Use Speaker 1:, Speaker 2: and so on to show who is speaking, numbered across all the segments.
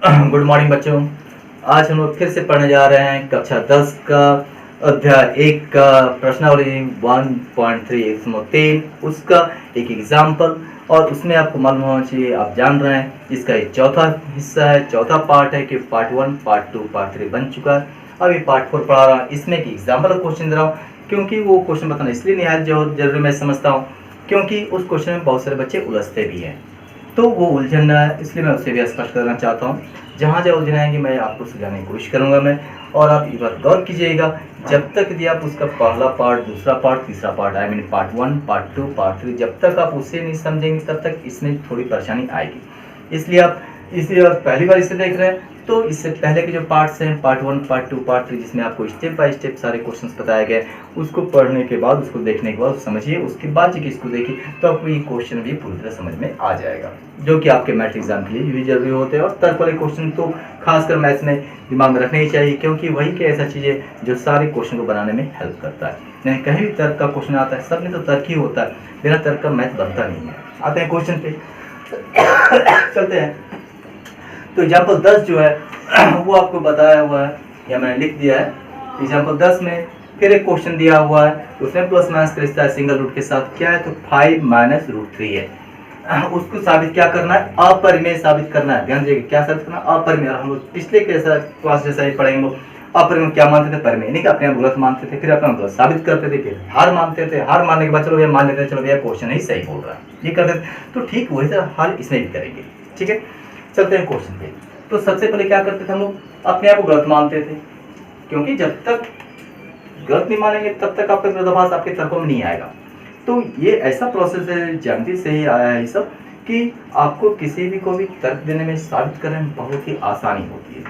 Speaker 1: Good morning बच्चों। आज हम लोग फिर से पढ़ने जा रहे हैं कक्षा 10 का अध्याय 1 का प्रश्नावली 1.3 उसका एक एग्जाम्पल। और उसमें आपको मालूम होना चाहिए, आप जान रहे हैं इसका एक चौथा हिस्सा है, चौथा पार्ट है कि पार्ट 1, पार्ट 2, पार्ट 3 बन चुका है। अब ये पार्ट 4 पढ़ा रहा हूँ। इसमें एक एग्जाम्पल क्वेश्चन दे रहा हूँ, क्योंकि वो क्वेश्चन बताना इसलिए निहायत जरूरी मैं समझता हूँ, क्योंकि उस क्वेश्चन में बहुत सारे बच्चे उलझते भी हैं, तो वो उलझन रहा है, इसलिए मैं उससे भी स्पष्ट करना चाहता हूँ। जहाँ जहाँ उलझन आएंगे मैं आपको सुझाने की कोशिश करूँगा मैं, और आप इस बार गौर कीजिएगा। जब तक यदि आप उसका पहला पार्ट, दूसरा पार्ट, तीसरा part, I mean part 1, part 2, part 3, जब तक आप उसे नहीं समझेंगे तब तक इसमें थोड़ी परेशानी आएगी। इसलिए आप पहली बार इसे देख रहे हैं, तो इससे पहले के जो पार्ट्स हैं, पार्ट 1, पार्ट 2, पार्ट 3, जिसमें आपको स्टेप बाय स्टेप सारे क्वेश्चंस बताए गए, उसको पढ़ने के बाद, उसको देखने के बाद समझिए, उसके बाद जब इसको देखिए तो आपको ये क्वेश्चन भी पूरी तरह समझ में आ जाएगा, जो कि आपके मैथ एग्जाम के लिए भी जरूरी होते हैं। और तर्क वाले क्वेश्चन तो खासकर मैथ्स में दिमाग में रखने ही चाहिए, क्योंकि वही की ऐसा चीज़ है जो सारे क्वेश्चन को बनाने में हेल्प करता है। नहीं, कहीं भी तर्क का क्वेश्चन आता है, सब में तो तर्क ही होता है, बिना तर्क का मैथ बनता नहीं है। आते हैं क्वेश्चन पे, चलते हैं। तो एग्जाम्पल 10 जो है वो आपको बताया हुआ है, या मैंने लिख दिया है। एग्जाम्पल 10 में फिर एक क्वेश्चन दिया हुआ है, उसमें प्लस माइनस का रिश्ता है सिंगल रूट के साथ। क्या है? तो 5 - √3 है। उसको साबित क्या करना है? अपरिमेय साबित करना है। ध्यान दीजिएगा, क्या साबित करना? अपरिमेय। हम लोग पिछले क्लास जैसा ही पढ़ेंगे। लोग अपरिमेय क्या मानते थे? परिमेय। नहीं कि अपने आप गलत मानते थे, फिर अपना गलत साबित करते थे, फिर हार मानते थे। हार मानने के बाद चलो भैया मान लेते थे, चलो भैया क्वेश्चन ही सही बोल रहा है, ये करते थे। तो ठीक वही तरह हाल इसमें भी करेंगे। ठीक है, चलते हैं क्वेश्चन पे। तो सबसे पहले क्या करते थे हम लोग? अपने आप को गलत मानते थे, क्योंकि जब तक गलत नहीं मानेंगे तब तक आपका विरोधाभास आपके तर्कों में नहीं आएगा। तो ये ऐसा प्रोसेस है, ज्यामिति से ही आया है ये सब, कि आपको किसी भी को भी तर्क देने में, साबित करने में बहुत ही आसानी होती है।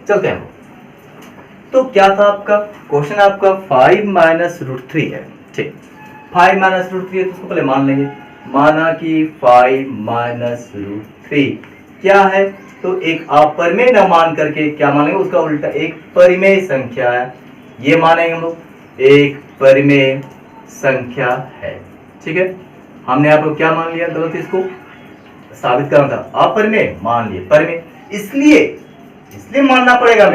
Speaker 1: चलते हैं। तो क्या था आपका क्वेश्चन? आपका 5 - √3 है। ठीक, 5 - √3 है, तो उसको पहले मान लेंगे। माना कि 5 - √3 क्या है? तो एक अपरिमेय न मान करके क्या मानेंगे? उसका उल्टा एक परिमेय संख्या है, ये मानेंगे हम लोग, एक परिमेय संख्या है। ठीक है, हमने यहाँ पर क्या मान लिया? गलत, इसको साबित करना था। अपरिमेय मान लिए परिमेय, इसलिए मानना पड़ेगा,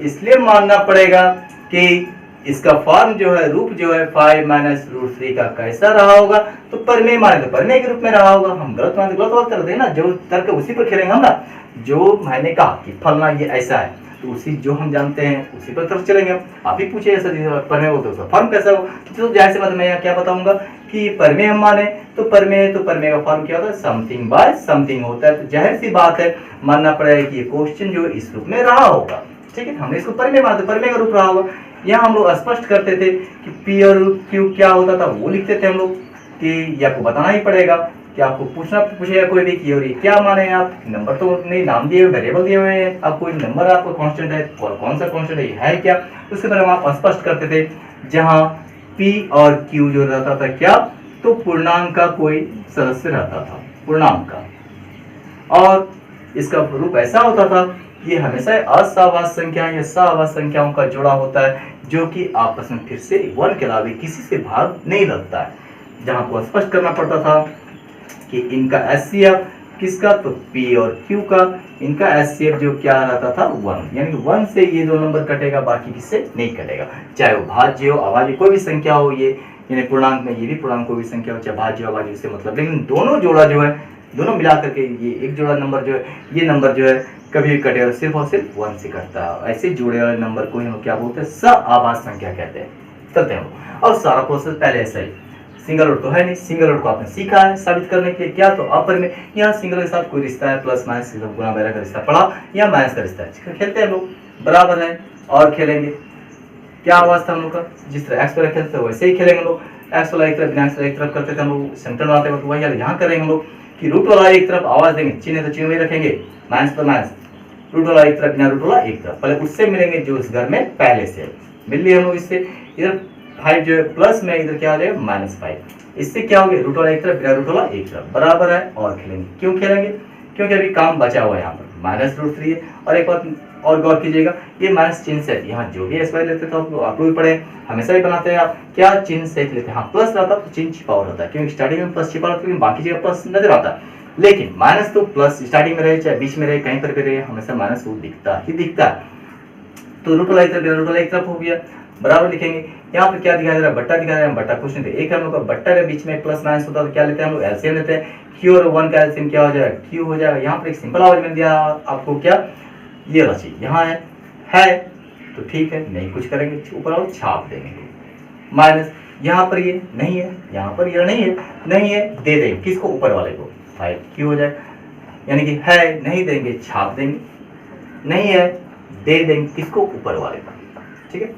Speaker 1: इसलिए मानना पड़ेगा कि इसका फॉर्म जो है, रूप जो है 5 - √3 का कैसा रहा होगा? तो परिमेय माने तो परिमेय के रूप में रहा होगा। हम गलत माने तो गलत कर देना, जो तर्क उसी पर खेलेंगे हम ना। जो मैंने कहा कि फलना ये ऐसा है, तो उसी जो हम जानते हैं उसी पर तरफ चलेंगे। आप ही पूछे ऐसा परिमेय हो तो उसका फॉर्म कैसा हो? तो जाहिर सी बात मैं यहाँ क्या बताऊंगा कि परिमेय हम माने तो परिमेय का फॉर्म क्या होता है? समथिंग बाय समथिंग होता है। तो जाहिर सी बात है, मानना पड़ेगा कि ये क्वेश्चन जो इस रूप में रहा होगा। ठीक है, हमने इसको परिमेय माना, परिमेय का रूप रहा होगा। यहाँ हम लोग स्पष्ट करते थे कि पी और क्यू क्या होता था, वो लिखते थे हम लोग, कि ये आपको बताना ही पड़ेगा कि आपको पूछेगा कोई भी कि और ये क्या माने आप? नंबर तो नहीं, नाम दिए हुए, वेरिएबल दिए हुए हैं, अब कोई नंबर आपको कांस्टेंट है, और कौन सा कांस्टेंट है क्या? उसके बारे में आप स्पष्ट करते थे। जहाँ पी और क्यू जो रहता था क्या? तो पूर्णांक का कोई सदस्य रहता था, पूर्णांक का। और इसका रूप ऐसा होता था, ये हमेशा असहवास संख्या या सहवास संख्याओं का जोड़ा होता है, जो कि आपस में फिर से 1 के अलावा किसी से भाग नहीं लगता है। जहां को स्पष्ट करना पड़ता था कि इनका एचसीएफ किसका? तो पी और क्यू का। इनका एचसीएफ जो क्या रहता था? 1, यानी 1 से ये दो नंबर कटेगा, बाकी किससे नहीं कटेगा। चाहे वो भाज्य हो, अभाज्य, कोई भी संख्या हो, ये यानी पूर्णांक में ये भी पूर्णांक कोई भी संख्या हो, चाहे भाज्य अभाज्य, उससे मतलब। लेकिन दोनों जोड़ा जो है, दोनों मिला करके ये एक जोड़ा नंबर जो है, ये नंबर जो है कभी भी कटेगा सिर्फ और सिर्फ 1 से कटता है। ऐसे जोड़े वाले नंबर को हम क्या बोलते हैं? सहआभाज्य संख्या कहते हैं। चलते हैं। और सारा प्रोसेस पहले ऐसा ही, सिंगल रूट तो है नहीं, सिंगल रूट को आपने सीखा है साबित करने के लिए। क्या? तो अपरिमेय। यहाँ सिंगल के साथ कोई रिश्ता है, प्लस माइनस गुणा वगैरह का रिश्ता पड़ा, या माइनस का रिश्ता है। खेलते हैं लोग, बराबर है, और खेलेंगे। क्या आवाज था हम लोग का? जिस तरह एक्स पर खेलते थे वैसे ही खेलेंगे लोग। एक्स वाला एक तरफ, बिना एक्स वाला एक तरफ करते थे हम लोग, सेंटर बनाते वक्त वही यहाँ करेंगे हम लोग कि रूट वाला एक तरफ आवाज देंगे, चिन्ह तो चिन्ह में रखेंगे, माइनस तो माइनस, रूट वाला एक तरफ, बिना रूट वाला एक तरफ। पहले उससे मिलेंगे जो इस घर में पहले से मिल लिए हम लोग। इससे इधर 5 जो है प्लस में, इधर क्या आ जाएगा? -5। इससे क्या हो गया? रूट वाला एक तरफ, बिना रूट वाला एक तरफ, बराबर है, और खेलेंगे। क्यों खेलेंगे? क्योंकि अभी काम बचा हुआ है यहाँ पर, -√3 है। और एक बात और गौर कीजिएगा, ये माइनस चिन्ह से यहाँ जो भी एस वाई लेते थे आप लोग पढ़े, हमेशा ही बनाते हैं आप, क्या चिन्ह से लेते हैं? हाँ, प्लस रहता तो चिन्ह छिपा रहता है, क्योंकि स्टार्टिंग में प्लस छिपा रहता है, लेकिन बाकी जगह प्लस नजर आता है। लेकिन माइनस तो प्लस स्टार्टिंग में रहे चाहे बीच में रहे कहीं पर भी रहे, हमेशा माइनस वो दिखता ही दिखता है। तो रूट वाला एक तरफ रूट वाला एक तरफ हो गया, बराबर लिखेंगे। यहाँ पे क्या दिखाई दे रहा है, बट्टा दिखाई दे रहा है, बट्टा कुछ नहीं था, एक हम लोग का बट्टा के बीच में प्लस माइनस होता है तो क्या लेते हैं हम लोग, एलसीएम लेते हैं। क्यू और 1 का एलसीएम क्या हो जाएगा, क्यू हो जाएगा। यहाँ पर एक सिंपल आवाज में दिया आपको क्या, ये राशि यहाँ है तो ठीक है, नहीं कुछ करेंगे, ऊपर और छाप देंगे। माइनस यहाँ पर ये नहीं है, यहाँ पर ये नहीं है दे देंगे किसको, ऊपर वाले को, 5q हो जाएगा। यानी कि है नहीं देंगे, छाप देंगे, नहीं है दे देंगे किसको, ऊपर वाले को। ठीक है,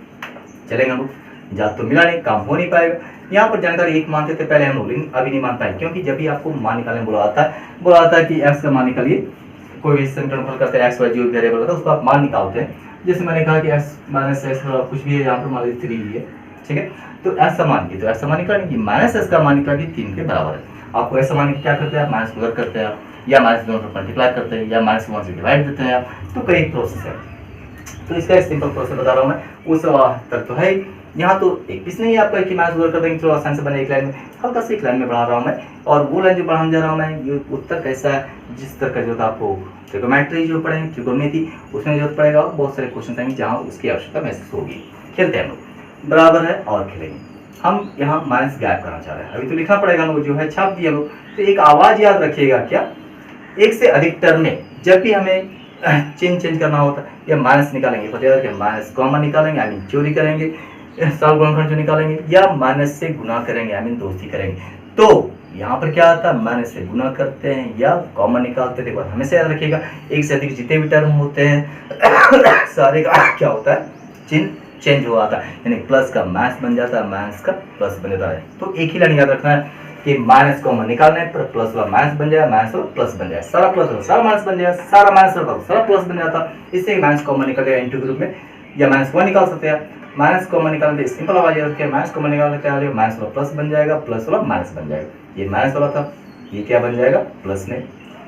Speaker 1: चलेंगे हम लोग, जा तो मिला नहीं, काम हो नहीं पाएगा। यहाँ पर जानकारी एक मानते थे पहले हम लोग, लेकिन अभी नहीं मान पाए, क्योंकि जब भी आपको मान निकालने बोला आता है कि x का मान निकालिए, कोई भी समीकरण करते हैं, x y जो वेरिएबल होता है उसको आप मान निकालते हैं। जैसे मैंने कहा कि x माइनस एक्स कुछ भी है, यहाँ पर मान लीजिए 3 है, ठीक है। तो x का मान की, तो x का मान निकालने की, माइनस x का मान निकालिए 3 के बराबर है। आपको x का मान क्या करते हैं, माइनस उधर करते हैं आप, या माइनस दोनों पर मल्टीप्लाई करते हैं, या माइनस 1 से डिवाइड देते हैं आप, तो कई प्रोसेस है। तो इसका एक सिंपल प्रोसेस बता रहा हूँ मैं, उस तक तो है। यहाँ तो एक पीस नहीं है आपका कि माइनस उधर कर देंगे, चलो आसान से बने एक लाइन में, हल्का से एक लाइन में बढ़ा रहा हूँ मैं, और वो लाइन जो बढ़ाने जा रहा हूँ मैं, ये उत्तर कैसा है, जिस तरह का जो था आपको ट्रिगोनोमेट्री जो पढ़ेंगे, त्रिकोणमिति उसमें जरूरत पड़ेगा, बहुत सारे क्वेश्चन आएंगे जहाँ उसकी आवश्यकता महसूस होगी। खेलते हैं हम लोग, बराबर है और खेलेंगे। हम यहाँ माइनस गायब करना चाह रहे हैं, अभी तो लिखना पड़ेगा हम लोग, जो है छाप दिया लोग। तो एक आवाज याद रखिएगा, क्या, एक से अधिक टर्म में जब भी हमें चिन्ह चेंज करना होता है या माइनस निकालेंगे, पता है माइनस कॉमन निकालेंगे, आई मीन चोरी करेंगे, साल गुणनखंड जो निकालेंगे, या माइनस से गुना करेंगे, आई मीन दोस्ती करेंगे। तो यहाँ पर क्या आता है, माइनस से गुना करते हैं या कॉमन निकालते हैं। देखो हमेशा याद रखिएगा, एक से अधिक जितने भी टर्म होते हैं सारे का क्या होता है, चिन्ह चेंज हो आता है, यानी प्लस का माइनस बन जाता है, माइनस का प्लस बन जाता है। तो एक ही लाइन याद रखना है कि माइनस कॉमन निकालने पर प्लस वाला माइनस बन जाएगा, माइनस वाला प्लस बन जाएगा, सारा प्लस वाला सारा माइनस बन जाएगा, सारा माइनस वाला सारा प्लस बन जाता है। इससे माइनस कॉमन निकल जाएगा इंटू के रूप में, या माइनस 1 निकाल सकते हैं। माइनस कॉमन निकालने सिंपल आवाज याद रखिए, माइनस कॉमन निकालने क्या है, माइनस वाला प्लस बन जाएगा, प्लस वाला माइनस बन जाएगा। ये माइनस वाला था, ये क्या बन जाएगा, प्लस में,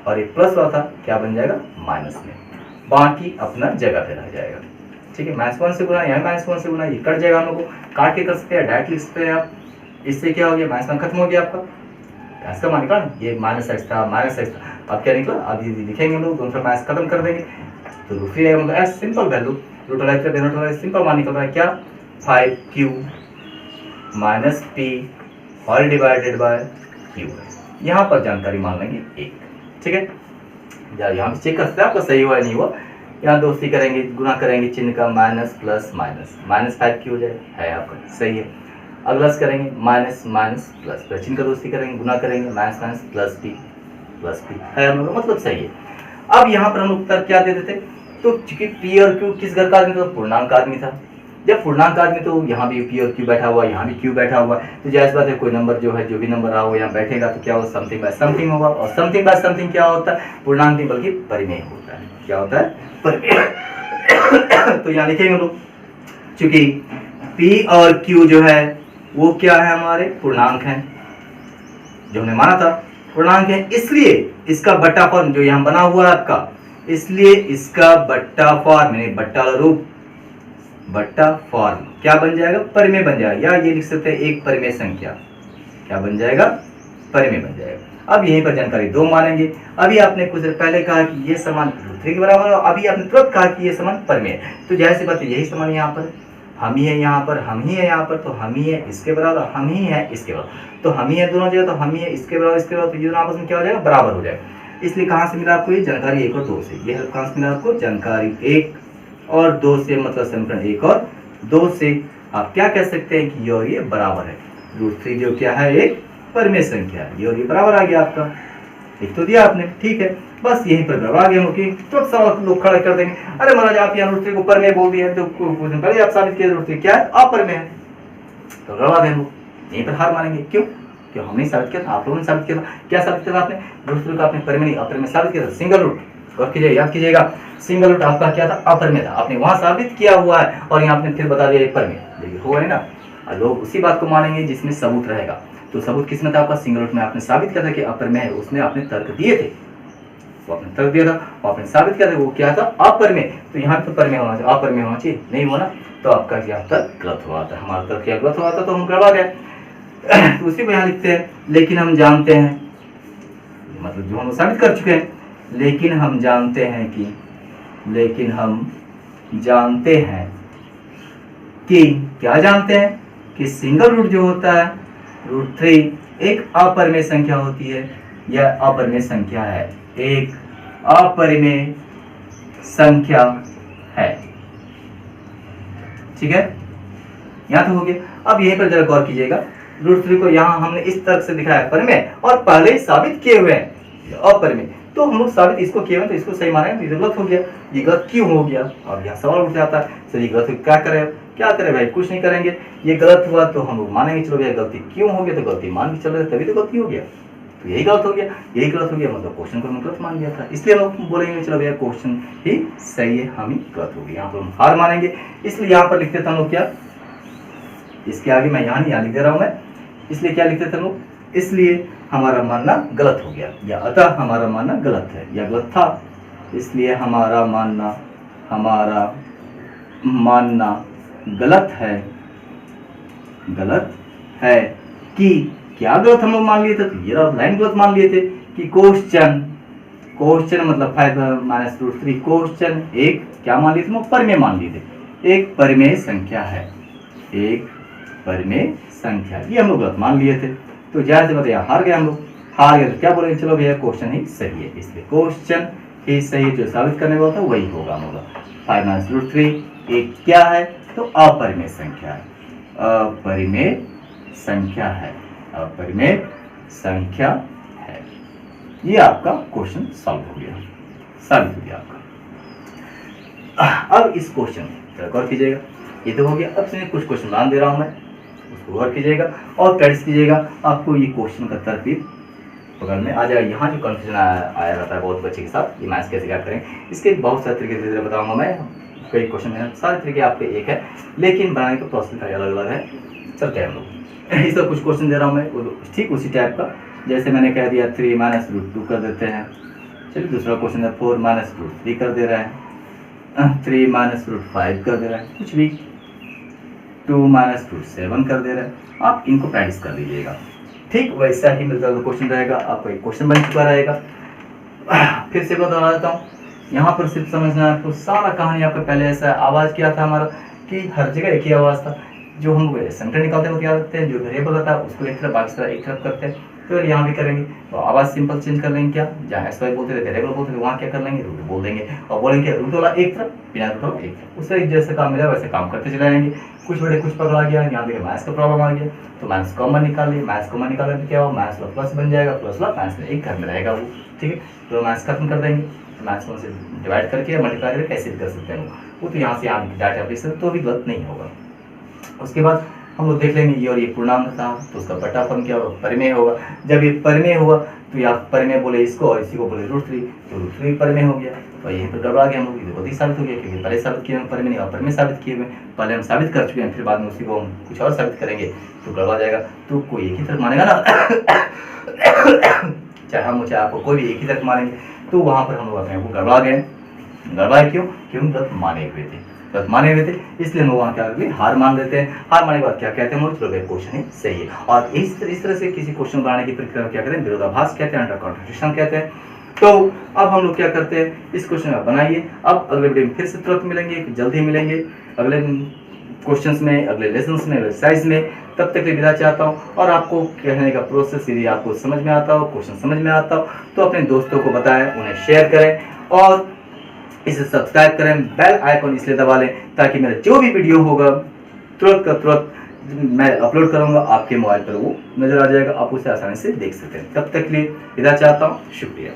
Speaker 1: और ये प्लस वाला था, क्या बन जाएगा, माइनस में। बाकी अपना जगह पे रह जाएगा। ठीक है, माइनस 1 से गुना, यहाँ माइनस 1 से गुना, ये कट जाएगा, हम लोग को काट के कर सकते हैं, डायरेक्ट लिख सकते हैं आप। इससे क्या हो गया, माइनस 1 खत्म हो गया आपका, एक्स का मान निकाल, ये माइनस एक्स था, माइनस एक्स था, अब क्या निकला, अब ये लिखेंगे हम लोग, दोनों तरफ माइनस खत्म कर देंगे, तो रूट 3 आएगा, मतलब एस सिंपल वैल्यू, रूट वाला इधर रूट वाला सिंपल मान निकल रहा है क्या, 5q minus p whole divided by q। यहाँ पर जानकारी मान लेंगे 1। ठीक है, यहाँ पे चेक कर सकते हैं आपका सही हुआ है नहीं हुआ। यहाँ दोस्ती करेंगे, गुना करेंगे चिन्ह का, minus plus minus, minus 5q हो जाएगा, है आपका सही है। अगला करेंगे माइनस माइनस प्लस, चिन्ह का दोस्ती करेंगे, गुना करेंगे, माइनस माइनस प्लस p है हम लोग, मतलब सही है। अब यहाँ पर हम उत्तर क्या दे देते, तो चूंकि p और q किस घर का आदमी था, पूर्णांक आदमी था। जब पूर्णांक आदमी तो यहाँ भी p और q बैठा हुआ, यहाँ भी q बैठा हुआ, तो जाहिर बात है कोई नंबर जो है, जो भी नंबर रहा हो यहाँ बैठेगा तो क्या हो, समथिंग बाय समथिंग होगा। और समथिंग बाय समथिंग क्या होता है, पूर्णांक नहीं बल्कि परिमेय होता है। क्या होता है, परिमेय। तो यहाँ लिखेंगे लोग, चूंकि p और q जो है वो क्या है, हमारे पूर्णांक हैं, जो हमने माना था पूर्णांक है, इसलिए इसका बट्टा फॉर्म जो यहाँ बना हुआ है आपका, इसलिए इसका बट्टा फॉर्म यानी बट्टा रूप, बट्टा फॉर्म क्या बन जाएगा, परिमेय बन जाएगा। या ये लिख सकते हैं एक परिमेय संख्या, क्या बन जाएगा, परिमेय बन जाएगा। अब यहीं पर जानकारी 2 मानेंगे। अभी आपने कुछ देर पहले कहा कि ये समान √3 के बराबर है, अभी आपने तुरंत कहा कि ये समान परिमेय, तो जाहिर सी बात है यही समान यहाँ पर हम ही है, यहाँ पर हम ही है, यहाँ पर तो हम ही है इसके बराबर, हम ही है इसके बराबर, तो हम ही है दोनों जगह, तो हम ही है इसके बराबर इसके बराबर, तो ये दोनों आपस में क्या हो जाएगा, बराबर हो जाएगा। इसलिए कहाँ से मिला आपको ये जानकारी 1 और 2 से, ये कहाँ से मिला आपको, जानकारी 1 और 2 से, मतलब समीकरण 1 और 2 से आप क्या कह सकते हैं कि ये और ये बराबर है। √3 जो क्या है, एक परिमेय संख्या है, ये और ये बराबर आ गया आपका, लिख तो दिया आपने। ठीक है, बस यहीं पर गड़बड़ा गया कि तो सब लोग खड़े कर देंगे, अरे महाराज आप यहाँ √3 को परिमेय बोल दिए, तो पहले आप साबित किए √3 क्या है, अपरिमेय है, तो गड़बड़ा गए लोग, यहीं पर हार मानेंगे। क्यों, क्यों हमने साबित किया था, आप लोगों ने साबित किया था। क्या साबित किया था आपने, √3 का आपने परिमेय अपरिमेय साबित किया था, सिंगल रूट, और कीजिए याद कीजिएगा, सिंगल रूट आपका क्या था, अपरिमेय था, आपने वहां साबित किया हुआ है, और यहाँ आपने फिर बता दिया परिमेय, देखिए हुआ है ना। लोग उसी बात को मानेंगे जिसमें सबूत रहेगा। तो सबूत किसमें था आपका, सिंगल रूट में आपने साबित किया था कि अपरिमेय है, उसमें आपने तर्क दिए थे, वो आपने तर्क दिया था, आपने साबित किया था वो क्या था, अपरिमेय। तो यहाँ पे परिमेय होना चाहिए, अपरिमेय होना चाहिए, नहीं हुआ ना, तो आपका क्या तर्क गलत हुआ था, हमारा तर्क क्या गलत हुआ था, तो हम गड़बड़ा गए। तो उसी को यहाँ लिखते हैं, लेकिन हम जानते हैं मतलब जो हम साबित कर चुके हैं। लेकिन हम जानते हैं कि क्या जानते हैं कि सिंगल रूट जो होता है √3 एक अपरिमेय संख्या होती है। यह अपरिमेय संख्या है, एक अपरिमेय संख्या है। ठीक है, यहाँ तो हो गया। अब यहीं पर जरा गौर कीजिएगा, √3 को यहाँ हमने इस तरह से दिखाया परिमेय और पहले ही साबित किए हुए हैं अपरिमेय, तो हम लोग साबित इसको किए हुए तो इसको सही माने, तो गलत हो गया। ये गलत क्यों हो गया? अब यहाँ सवाल उठ जाता है, सर ये गलत क्या करें भाई? कुछ नहीं करेंगे। ये गलत हुआ तो हम लोग मानेंगे, चलो भैया गलती क्यों हो गया, तो गलती मान के चल रहे तभी तो गलती हो गया, तो यही गलत हो गया, मतलब क्वेश्चन को हम गलत मान लिया था, इसलिए हम लोग बोलेंगे चलो भैया क्वेश्चन ही सही है, हम ही गलत हो गया। यहाँ पर हम हार मानेंगे, इसलिए यहाँ पर लिखते थे हम लोग क्या, इसके आगे मैं यहाँ लिख दे रहा हूँ मैं, इसलिए क्या लिखते थे हम लोग, इसलिए हमारा मानना गलत हो गया, या अतः हमारा मानना गलत है या गलत था, इसलिए हमारा मानना गलत है कि क्या गलत हम लोग मान लिए थे, तो ये लाइन गलत मान लिए थे कि क्वेश्चन मतलब 5 - √3 क्वेश्चन एक क्या मान लिए थे, परिमेय मान लिए थे, एक परिमेय संख्या है, एक परिमेय संख्या, ये हम लोग गलत मान लिए थे। तो जाहिर सी बात है हार गए हम लोग, तो क्या बोलेंगे, चलो भैया क्वेश्चन ही सही है, इसलिए क्वेश्चन ही सही, जो साबित करने वाला था वही होगा। 5 - √3 एक क्या है, तो अपरिमेय संख्या है, अपरिमेय संख्या है। ये आपका क्वेश्चन सॉल्व हो गया, साबित हो गया आपका। अब इस क्वेश्चन गौर कीजिएगा, ये तो हो गया। अब से कुछ क्वेश्चन मान दे रहा हूं मैं, उसको गौर कीजिएगा और प्रैक्टिस कीजिएगा, आपको ये क्वेश्चन का तरतीब बगल में आ जाएगा। यहाँ जो कंफ्यूजन आया रहता है बहुत बच्चे के साथ, ये मैथ्स कैसे क्या करें, इसके बहुत सारे तरीके से बताऊंगा मैं। कई क्वेश्चन है, सारे तरीके आपके एक है, लेकिन बनाने का प्रोसेस अलग अलग है। चलते हैं हम लोग, इसका कुछ क्वेश्चन दे रहा हूँ मैं, ठीक उसी टाइप का, जैसे मैंने कह दिया 3 - √2 कर देते हैं। चलिए दूसरा क्वेश्चन है 4 - √3 कर दे रहा है, 3 - √5 कर दे रहा है, कुछ भी 2 - √7 कर दे रहा है। आप इनको प्रैक्टिस कर लीजिएगा, ठीक वैसा ही मिलता हुआ क्वेश्चन रहेगा, आपका एक क्वेश्चन बन चुका रहेगा। फिर से बता देता हूँ, यहाँ पर सिर्फ समझना है आपको, सारा कहानी आपका पहले ऐसा आवाज़ क्या था हमारा कि हर जगह एक ही आवाज़ था, जो हम सेंटर निकालते हैं क्या करते हैं, जो वेरिएबल होता है उसको एक तरफ बाकी एक तरफ करते हैं। तो यहाँ भी करेंगे, तो आवाज़ सिंपल चेंज कर लेंगे, क्या जहाँ XY बोलते थे वेरिएबल बोलते थे, वहाँ क्या कर लेंगे, रूट बोल देंगे, और बोलेंगे रूट वाला एक तरफ, बिना रूट वाला एक तरफ, उससे जैसे काम मिला वैसे काम करते चले जाएंगे। कुछ बड़े कुछ पकड़ा गया, यहाँ देखिए मैथ्स का प्रॉब्लम आ गया, तो मैथ्स कॉमन निकाल लिया, मैथ्स कॉमन निकालने तो क्या हो, मैथ्स वाला प्लस बन जाएगा, प्लस वाला मैथ्स में एक घर में रहेगा वो, ठीक है। तो मैथ्स खत्म कर देंगे, मैथ्स को से डिवाइड करके मल्टीप्लाई करके कैसे कर सकते हैं वो, तो यहाँ से यहाँ डाटा बेस तो भी गलत नहीं होगा। उसके बाद हम लोग देख लेंगे ये और ये पूर्णांक था, तो उसका बटा फॉर्म क्या होगा, परिमेय होगा। जब ये परिमेय हुआ तो यहाँ परिमेय बोले इसको और इसी को बोले √3, तो √3 परिमेय हो गया। तो यहीं पर गड़बड़ा गया हम लोग, गलती साबित हो गया, क्योंकि पहले साबित किए परिमेय नहीं और परिमेय साबित किए हुए, पहले हम साबित कर चुके हैं, फिर बाद में उसी को हम कुछ और साबित करेंगे तो गड़बड़ा जाएगा। तो कोई एक ही तरफ मानेगा ना, चाहे हम चाहे आपको कोई भी एक ही तरफ मानेंगे, तो वहाँ पर हम लोग अपने को गड़बड़ा गए। गड़बड़ा क्यों? क्यों गलत माने हुए थे, इसलिए हम वहाँ क्या करते हैं, हार मान लेते हैं। हार मानने के बाद क्या कहते हैं हम लोग, क्वेश्चन ही सही है। और इस तरह से किसी क्वेश्चन बनाने की प्रक्रिया क्या कहते हैं, विरोधाभास कहते हैं, अंडर कॉन्ट्रडिक्शन कहते हैं। तो अब हम लोग क्या करते हैं, इस क्वेश्चन को बनाइए। अब अगले वीडियो में फिर से तुरंत मिलेंगे, जल्दी मिलेंगे अगले क्वेश्चंस में, अगले लेसन्स में, एक्सरसाइज में। तब तक विदा चाहता हूँ। और आपको कहने का प्रोसेस यदि आपको समझ में आता हो, क्वेश्चन समझ में आता हो, तो अपने दोस्तों को बताएं, उन्हें शेयर करें और इसे सब्सक्राइब करें। बेल आइकन इसलिए दबा लें ताकि मेरा जो भी वीडियो होगा तुरंत का तुरंत मैं अपलोड करूंगा, आपके मोबाइल पर वो नजर आ जाएगा, आप उसे आसानी से देख सकते हैं। तब तक के लिए विदा चाहता हूँ, शुक्रिया।